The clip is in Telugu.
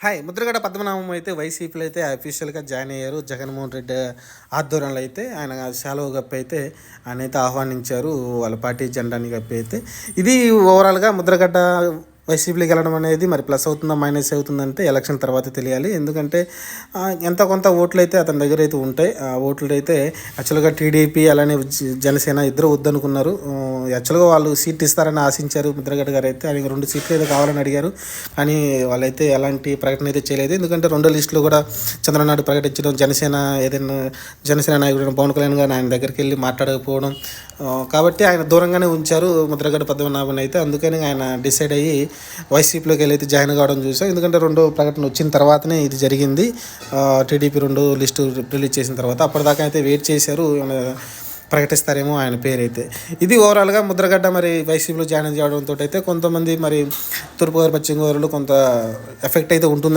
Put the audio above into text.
హాయ్! ముద్రగడ పద్మనాభం అయితే వైసీపీలో అయితే అఫీషియల్‌గా జాయిన్ అయ్యారు. జగన్మోహన్ రెడ్డి ఆధ్వర్యంలో అయితే ఆయన శాలువ కప్పి అయితే ఆయనైతే ఆహ్వానించారు. వాళ్ళ పార్టీ జెండాని కప్పి అయితే. ఇది ఓవరాల్‌గా ముద్రగడ్డ వైసీపీలోకి వెళ్ళడం అనేది మరి ప్లస్ అవుతుందా? మైనస్ అవుతుందంటే ఎలక్షన్ తర్వాత తెలియాలి. ఎందుకంటే ఎంతో కొంత ఓట్లయితే అతని దగ్గర అయితే ఉంటాయి. ఆ ఓట్లయితే యాక్చువల్‌గా టీడీపీ అలానే జనసేన ఇద్దరు వద్దనుకున్నారు. యాక్చువల్‌గా వాళ్ళు సీట్ ఇస్తారని ఆశించారు ముద్రగడ్డ గారు అయితే. ఆయనకి 2 సీట్లు ఏదో కావాలని అడిగారు. కానీ వాళ్ళైతే ఎలాంటి ప్రకటన అయితే చేయలేదు. ఎందుకంటే రెండో లిస్టులో కూడా చంద్రనాయుడు ప్రకటించడం, జనసేన నాయకుడు పవన్ కళ్యాణ్ గారు ఆయన దగ్గరికి వెళ్ళి మాట్లాడకపోవడం, కాబట్టి ఆయన దూరంగానే ఉంచారు ముద్రగడ పద్మనాభన్ అయితే. అందుకని ఆయన డిసైడ్ అయ్యి వైసీపీలోకి వెళ్ళి అయితే జాయిన్ కావడం చూసాం. ఎందుకంటే రెండో ప్రకటన వచ్చిన తర్వాతనే ఇది జరిగింది. టీడీపీ రెండో లిస్టు రిలీజ్ చేసిన తర్వాత అప్పటిదాకా అయితే వెయిట్ చేశారు, ప్రకటిస్తారేమో ఆయన పేరైతే. ఇది ఓవరాల్గా ముద్రగడ్డ మరి వైసీపీలో జాయిన్ చేయడంతో అయితే కొంతమంది మరి తూర్పుగోదావరి, పశ్చిమ గోదావరిలో కొంత ఎఫెక్ట్ అయితే ఉంటుంది.